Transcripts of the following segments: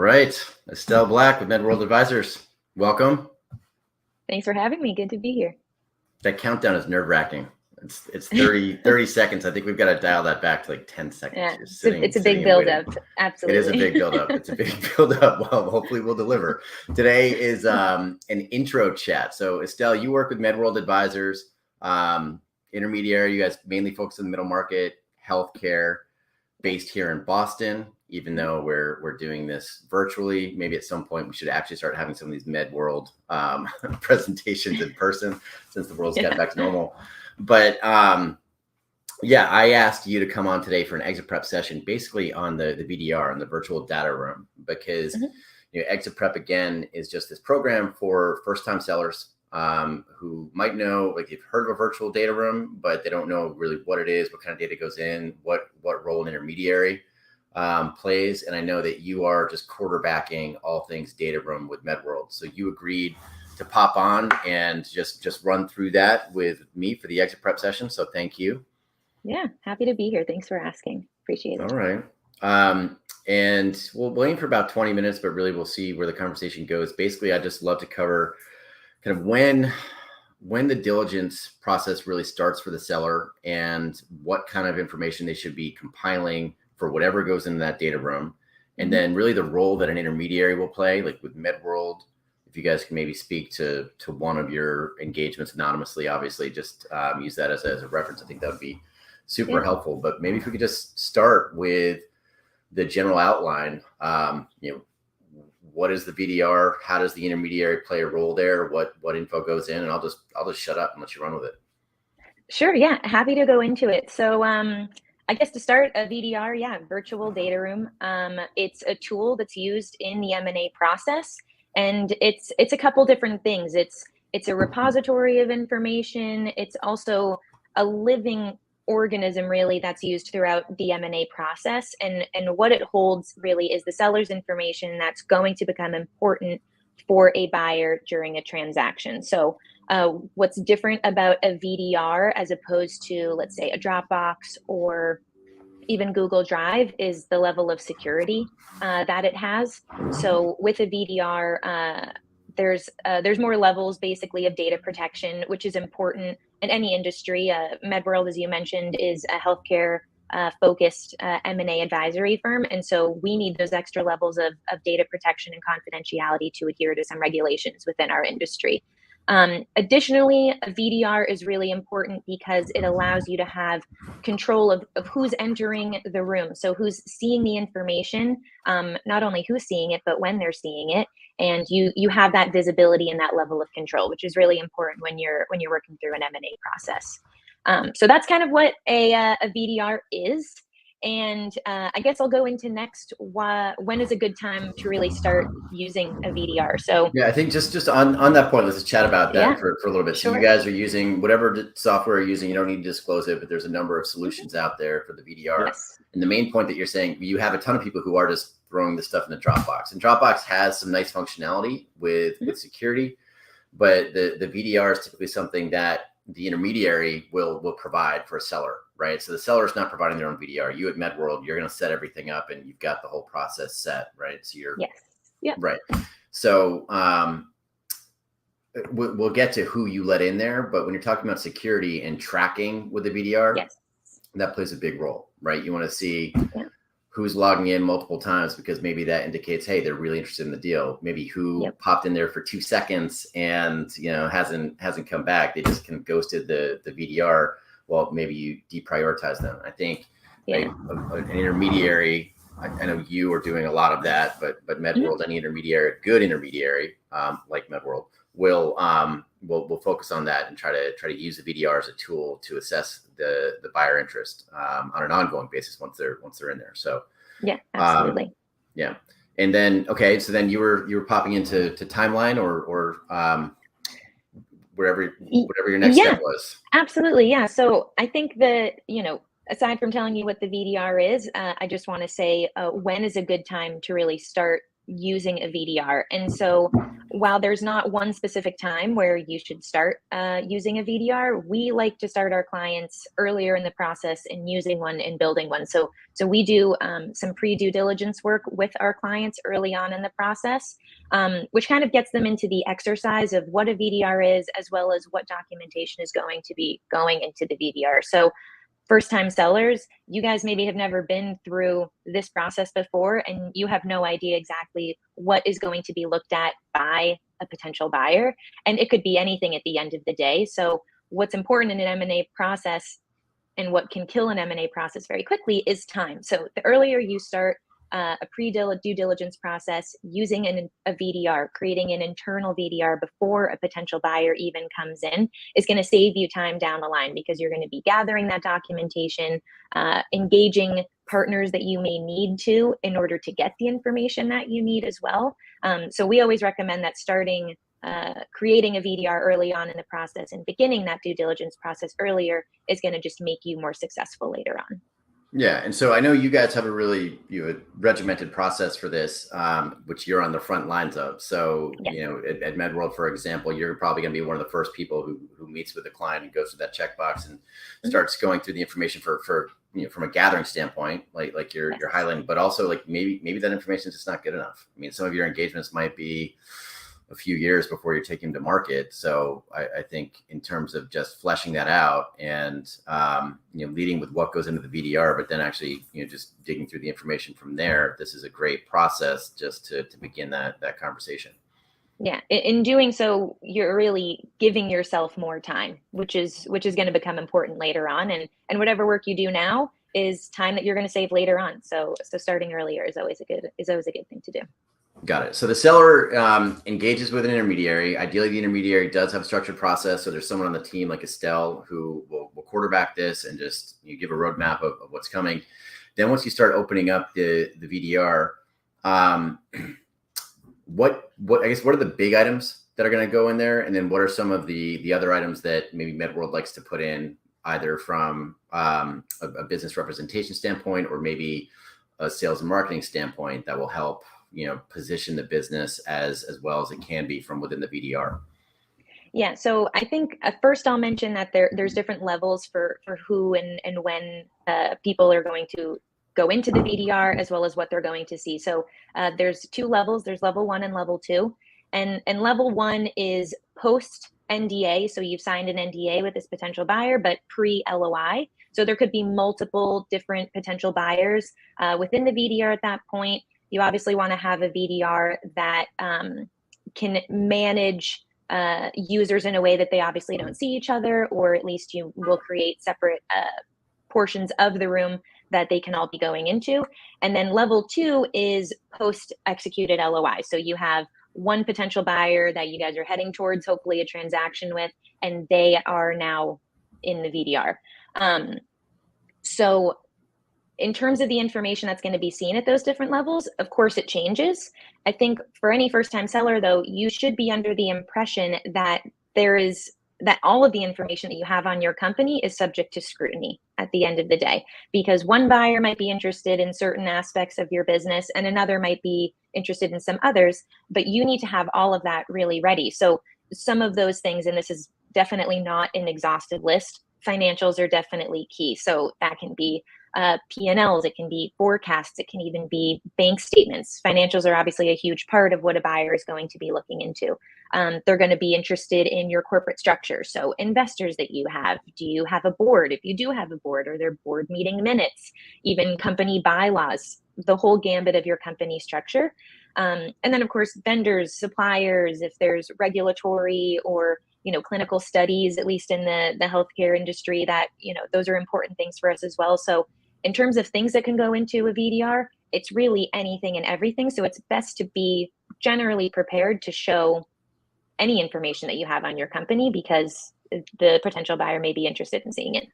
right. Estelle Black with MedWorld Advisors. Welcome. Thanks for having me. Good to be here. That countdown is nerve-wracking. It's 30 seconds. I think we've got to dial that back to like 10 seconds. Yeah, it's a big build-up. Absolutely. It is a big build-up. It's a big build-up. Well, hopefully we'll deliver. Today is an intro chat. So Estelle, you work with MedWorld Advisors, intermediary. You guys mainly focus on the middle market, healthcare, based here in Boston. Even though we're doing this virtually, maybe at some point we should actually start having some of these MedWorld presentations in person since the world's got back to normal. But yeah, I asked you to come on today for an exit prep session, basically on the VDR, on the virtual data room, because exit prep again is just this program for first-time sellers who might know, like, you've heard of a virtual data room, but they don't know really what it is, what kind of data goes in, what role an intermediary plays. And I know that you are just quarterbacking all things data room with MedWorld. So you agreed to pop on and just run through that with me for the exit prep session. So thank you. Yeah, happy to be here. Thanks for asking. Appreciate it. All right. And we'll aim for about 20 minutes, but really we'll see where the conversation goes. Basically, I just love to cover kind of when the diligence process really starts for the seller and what kind of information they should be compiling for whatever goes into that data room. And then really the role that an intermediary will play, like with MedWorld. If you guys can maybe speak to one of your engagements anonymously, obviously just use that as a reference. I think that would be super helpful. But maybe if we could just start with the general outline, what is the VDR? How does the intermediary play a role there? What info goes in? And I'll just shut up and let you run with it. Sure. Yeah. Happy to go into it. So I guess to start, a VDR, virtual data room. It's a tool that's used in the M&A process, and it's a couple different things. It's a repository of information. It's also a living organism, really, that's used throughout the M&A process. And what it holds really is the seller's information that's going to become important for a buyer during a transaction. So what's different about a VDR as opposed to, let's say, a Dropbox or even Google Drive is the level of security that it has. So with a VDR, there's more levels basically of data protection, which is important in any industry. MedWorld, as you mentioned, is a healthcare focused M&A advisory firm. And so we need those extra levels of data protection and confidentiality to adhere to some regulations within our industry. Additionally, a VDR is really important because it allows you to have control of who's entering the room. So who's seeing the information, not only who's seeing it, but when they're seeing it. And you have that visibility and that level of control, which is really important when you're working through an M&A process. So that's kind of what a VDR is. And I guess I'll go into next. When is a good time to really start using a VDR? So yeah, I think just on that point, let's just chat about that for a little bit. So you guys are using whatever software you're using. You don't need to disclose it, but there's a number of solutions out there for the VDR. Yes. And the main point that you're saying, you have a ton of people who are just throwing this stuff in the Dropbox. And Dropbox has some nice functionality with security, but the VDR is typically something that the intermediary will provide for a seller, right? So the seller is not providing their own VDR. You at MedWorld, you're going to set everything up and you've got the whole process set, right? So you're right. So we'll get to who you let in there, but when you're talking about security and tracking with the VDR, that plays a big role, right? You want to see who's logging in multiple times because maybe that indicates, hey, they're really interested in the deal. Maybe who popped in there for 2 seconds and hasn't come back. They just kind of ghosted the VDR. Well, maybe you deprioritize them. I think an intermediary. I know you are doing a lot of that, but MedWorld, any intermediary, good intermediary like MedWorld, will focus on that and try to use the VDR as a tool to assess the buyer interest on an ongoing basis once they're in there. So absolutely. And then so then you were popping into timeline or whatever your next step was. Absolutely. Yeah. So I think that, aside from telling you what the VDR is, I just want to say when is a good time to really start using a VDR. And so while there's not one specific time where you should start using a VDR, we like to start our clients earlier in the process in using one and building one. So we do some pre-due diligence work with our clients early on in the process, which kind of gets them into the exercise of what a VDR is, as well as what documentation is going to be going into the VDR. So first-time sellers, you guys maybe have never been through this process before, and you have no idea exactly what is going to be looked at by a potential buyer. And it could be anything at the end of the day. So what's important in an M&A process, and what can kill an M&A process very quickly, is time. So the earlier you start a pre-due diligence process using a VDR, creating an internal VDR before a potential buyer even comes in, is going to save you time down the line, because you're going to be gathering that documentation, engaging partners that you may need to in order to get the information that you need as well. So we always recommend that starting creating a VDR early on in the process and beginning that due diligence process earlier is going to just make you more successful later on. Yeah. And so I know you guys have a really regimented process for this, which you're on the front lines of. So, Yes. At MedWorld, for example, you're probably going to be one of the first people who meets with the client and goes through that checkbox and starts going through the information for from a gathering standpoint, like you're highlighting, but also like maybe that information is just not good enough. I mean, some of your engagements might be a few years before you're taking them to market. So I think in terms of just fleshing that out and, leading with what goes into the VDR, but then actually, just digging through the information from there, this is a great process just to begin that conversation. Yeah. In doing so, you're really giving yourself more time, which is going to become important later on. And whatever work you do now is time that you're going to save later on. So starting earlier is always a good thing to do. Got it. So the seller engages with an intermediary. Ideally, the intermediary does have a structured process. So there's someone on the team like Estelle who will quarterback this and just give a roadmap of what's coming. Then once you start opening up the VDR, what are the big items that are going to go in there? And then what are some of the other items that maybe MedWorld likes to put in, either from a business representation standpoint or maybe a sales and marketing standpoint, that will help position the business as well as it can be from within the VDR? Yeah, so I think first I'll mention that there's different levels for who and when people are going to go into the VDR, as well as what they're going to see. So there's two levels. There's level 1 and level 2. And level 1 is post NDA. So you've signed an NDA with this potential buyer, but pre-LOI. So there could be multiple different potential buyers within the VDR at that point. You obviously want to have a VDR that can manage users in a way that they obviously don't see each other, or at least you will create separate portions of the room that they can all be going into. And then level 2 is post-executed LOI. So you have one potential buyer that you guys are heading towards, hopefully a transaction with, and they are now in the VDR. So in terms of the information that's going to be seen at those different levels, of course it changes. I think for any first-time seller, though, you should be under the impression that that all of the information that you have on your company is subject to scrutiny at the end of the day, because one buyer might be interested in certain aspects of your business and another might be interested in some others, but you need to have all of that really ready. So some of those things, and this is definitely not an exhaustive list, financials are definitely key. So that can be P&Ls, it can be forecasts, it can even be bank statements. Financials are obviously a huge part of what a buyer is going to be looking into. They're going to be interested in your corporate structure. So investors that you have, do you have a board? If you do have a board, are there board meeting minutes, even company bylaws, the whole gambit of your company structure. And then of course, vendors, suppliers, if there's regulatory or clinical studies, at least in the healthcare industry, that, those are important things for us as well. So in terms of things that can go into a VDR, it's really anything and everything. So it's best to be generally prepared to show any information that you have on your company, because the potential buyer may be interested in seeing it.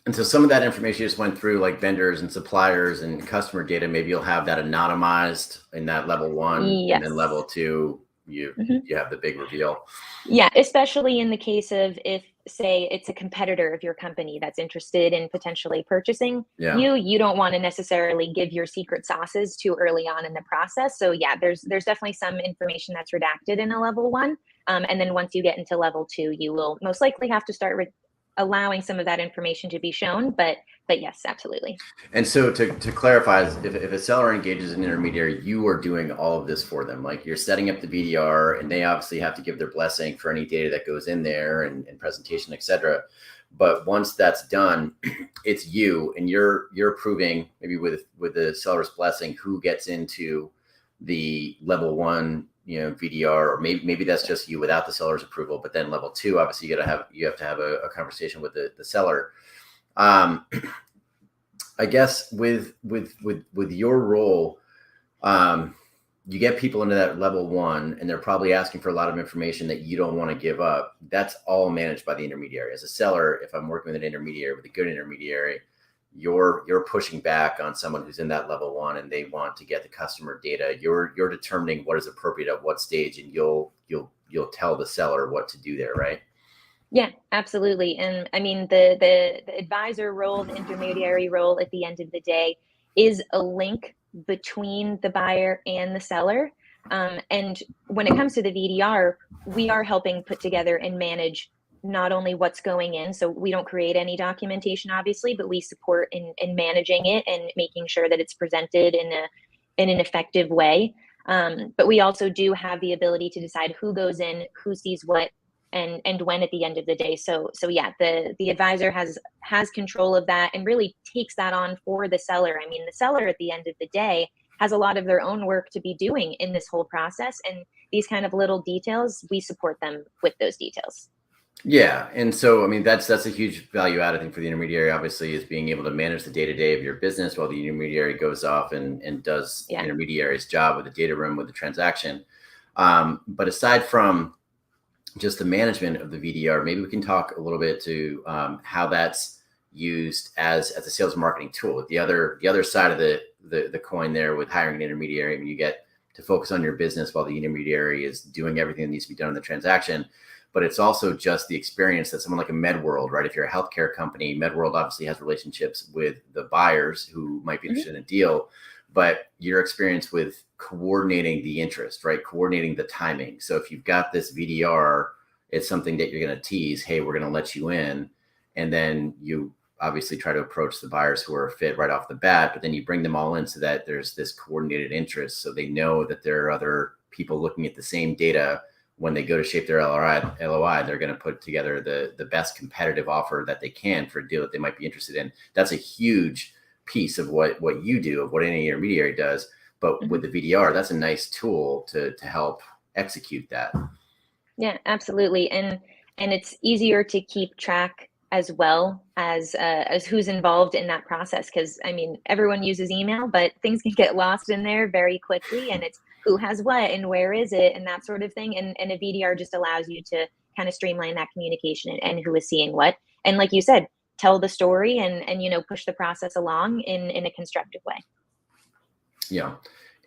And so some of that information you just went through, like vendors and suppliers and customer data, maybe you'll have that anonymized in that level 1. Yes. And then level 2, you have the big reveal. Yeah, especially in the case of if, say, it's a competitor of your company that's interested in potentially purchasing you don't want to necessarily give your secret sauces too early on in the process. So yeah, there's definitely some information that's redacted in a level 1. And then once you get into level 2, you will most likely have to start allowing some of that information to be shown. But yes, absolutely. And so to clarify, if a seller engages an intermediary, you are doing all of this for them. Like you're setting up the VDR, and they obviously have to give their blessing for any data that goes in there and presentation, et cetera. But once that's done, it's you, and you're approving, maybe with the seller's blessing, who gets into the level 1, VDR, or maybe that's just you without the seller's approval. But then level 2, obviously you have to have a conversation with the seller. I guess with your role, you get people into that level 1, and they're probably asking for a lot of information that you don't want to give up. That's all managed by the intermediary. As a seller, if I'm working with an intermediary, with a good intermediary, you're pushing back on someone who's in that level 1 and they want to get the customer data. You're determining what is appropriate at what stage, and you'll tell the seller what to do there, right? Yeah, absolutely. And I mean, the advisor role, the intermediary role at the end of the day is a link between the buyer and the seller. And when it comes to the VDR, we are helping put together and manage not only what's going in. So we don't create any documentation, obviously, but we support in managing it and making sure that it's presented in an effective way. But we also do have the ability to decide who goes in, who sees what, and when at the end of the day. So yeah, the advisor has control of that and really takes that on for the seller. I mean, the seller at the end of the day has a lot of their own work to be doing in this whole process, and these kind of little details, we support them with those details. Yeah. And so, I mean, that's a huge value add, I think, for the intermediary, obviously, is being able to manage the day-to-day of your business while the intermediary goes off and does the intermediary's job with the data room, with the transaction. But aside from just the management of the VDR, maybe we can talk a little bit to how that's used as a sales marketing tool. The other side of the coin there with hiring an intermediary, I mean, you get to focus on your business while the intermediary is doing everything that needs to be done in the transaction. But it's also just the experience that someone like a MedWorld, right? If you're a healthcare company, MedWorld obviously has relationships with the buyers who might be interested in a deal, but your experience with coordinating the interest, right? Coordinating the timing. So if you've got this VDR, it's something that you're going to tease, hey, we're going to let you in. And then you obviously try to approach the buyers who are a fit right off the bat, but then you bring them all in so that there's this coordinated interest. So they know that there are other people looking at the same data. When they go to shape their LOI, they're going to put together the best competitive offer that they can for a deal that they might be interested in. That's a huge piece of what you do, of what any intermediary does. But with the VDR, that's a nice tool to help execute that. Yeah, absolutely. And it's easier to keep track as well as who's involved in that process. Because I mean, everyone uses email, but things can get lost in there very quickly, and it's who has what and where is it and that sort of thing. And a VDR just allows you to kind of streamline that communication and who is seeing what. And like you said, tell the story and push the process along in a constructive way. Yeah.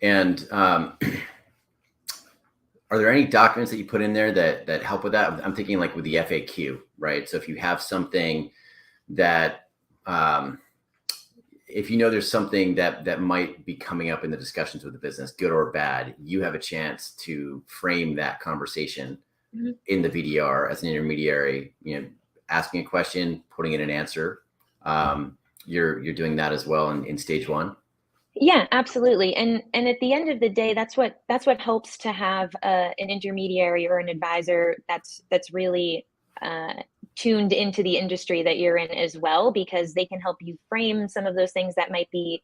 And are there any documents that you put in there that help with that? I'm thinking like with the FAQ, right? So if you have something that, if there's something that might be coming up in the discussions with the business, good or bad, you have a chance to frame that conversation in the VDR as an intermediary, asking a question, putting in an answer. You're doing that as well in stage 1. Yeah, absolutely. And at the end of the day, that's what helps to have an intermediary or an advisor that's really tuned into the industry that you're in as well, because they can help you frame some of those things that might be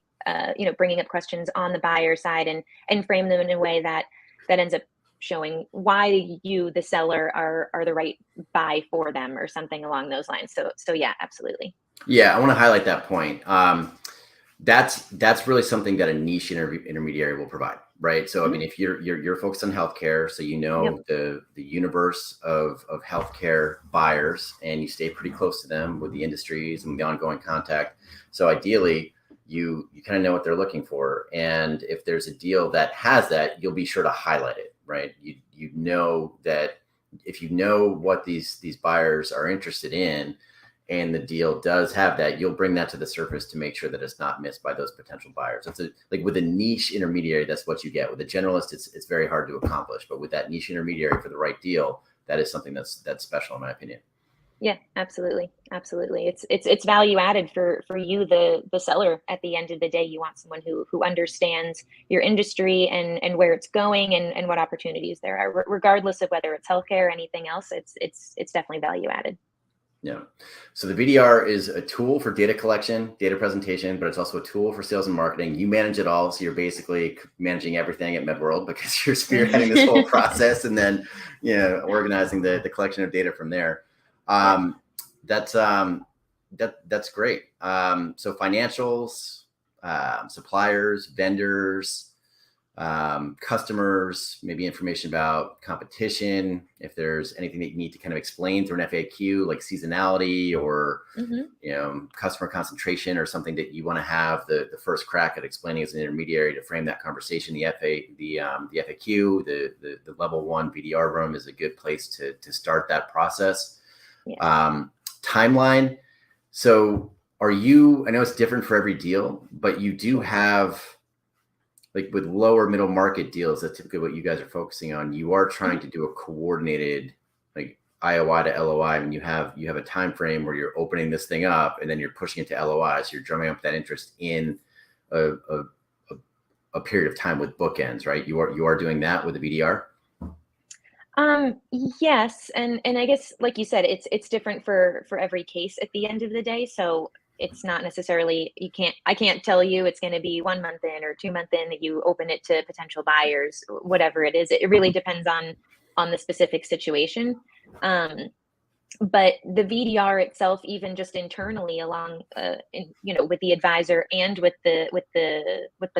bringing up questions on the buyer side and frame them in a way that ends up showing why you, the seller, are the right buy for them or something along those lines. So yeah, absolutely. Yeah, I want to highlight that point. That's really something that a niche intermediary will provide, right? So I mean, if you're focused on healthcare, so the universe of healthcare buyers, and you stay pretty close to them with the industries and the ongoing contact. So ideally, you kind of know what they're looking for, and if there's a deal that has that, you'll be sure to highlight it, right? You know what these buyers are interested in, and the deal does have that, you'll bring that to the surface to make sure that it's not missed by those potential buyers. It's like with a niche intermediary, that's what you get. With a generalist, it's very hard to accomplish, but with that niche intermediary for the right deal, that is something that's special in my opinion. Yeah, absolutely. Absolutely. It's value added for you, the seller. At the end of the day, you want someone who understands your industry and where it's going and what opportunities there are, regardless of whether it's healthcare or anything else. It's definitely value added. Yeah. So the VDR is a tool for data collection, data presentation, but it's also a tool for sales and marketing. You manage it all. So you're basically managing everything at MedWorld because you're spearheading this whole process and then, organizing the collection of data from there. That's great. So financials, suppliers, vendors, customers, maybe information about competition, if there's anything that you need to kind of explain through an FAQ, like seasonality or customer concentration, or something that you want to have the first crack at explaining as an intermediary to frame that conversation. The FAQ, the level 1 VDR room is a good place to start that process. Yeah. Timeline. So I know it's different for every deal, but you do have, like with lower middle market deals, that's typically what you guys are focusing on. You are trying to do a coordinated, like IOI to LOI, and you have a time frame where you're opening this thing up and then you're pushing it to LOI. So you're drumming up that interest in a period of time with bookends, right? You are doing that with the VDR. Yes, and I guess, like you said, it's different for every case at the end of the day. So it's not necessarily, I can't tell you it's going to be 1 month in or 2 months in that you open it to potential buyers, whatever it is. It really depends on the specific situation. But the VDR itself, even just internally along, with the advisor and with the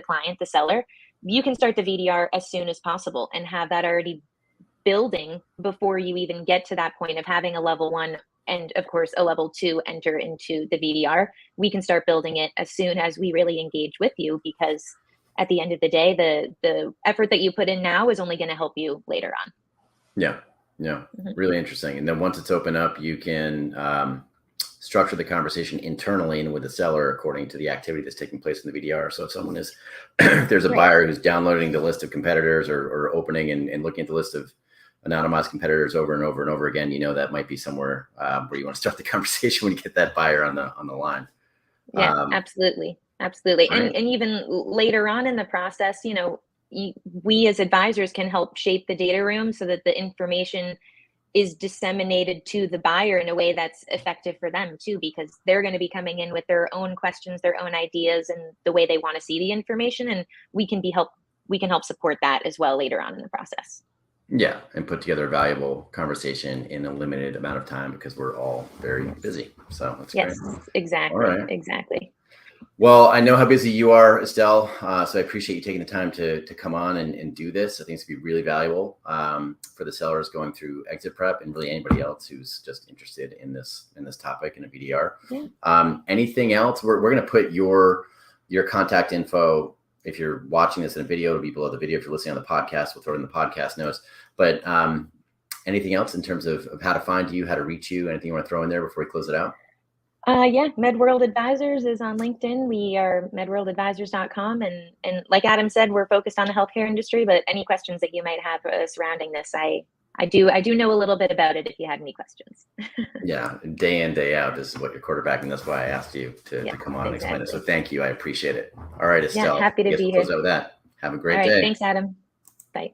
client, the seller, you can start the VDR as soon as possible and have that already building before you even get to that point of having a level 1 and of course a level 2 enter into the VDR. We can start building it as soon as we really engage with you, because at the end of the day, the effort that you put in now is only going to help you later on. Yeah. Really interesting. And then once it's open up, you can structure the conversation internally and with the seller according to the activity that's taking place in the VDR. So if someone is, if there's a buyer who's downloading the list of competitors or opening and looking at the list of anonymized competitors over and over and over again, that might be somewhere where you want to start the conversation when you get that buyer on the line. Yeah, absolutely. Right. And even later on in the process, we as advisors can help shape the data room so that the information is disseminated to the buyer in a way that's effective for them too, because they're going to be coming in with their own questions, their own ideas, and the way they want to see the information. And we can help support that as well later on in the process. Yeah, and put together a valuable conversation in a limited amount of time because we're all very busy. So that's great. Yes, exactly. All right. Exactly. Well, I know how busy you are, Estelle. So I appreciate you taking the time to come on and do this. I think it's going to be really valuable for the sellers going through exit prep and really anybody else who's just interested in this topic in a VDR. Yeah. Anything else? We're going to put your contact info. If you're watching this in a video, it'll be below the video. If you're listening on the podcast, we'll throw it in the podcast notes. But anything else in terms of how to find you, how to reach you, anything you want to throw in there before we close it out? Yeah, MedWorld Advisors is on LinkedIn. We are medworldadvisors.com. And like Adam said, we're focused on the healthcare industry, but any questions that you might have surrounding this, I do know a little bit about it if you had any questions. Yeah, day in, day out, this is what you're quarterbacking. That's why I asked you to come on and explain it. So thank you. I appreciate it. All right, Estelle. Yeah, happy to be here. Close out with that. Have a great day. All right, thanks, Adam. Bye.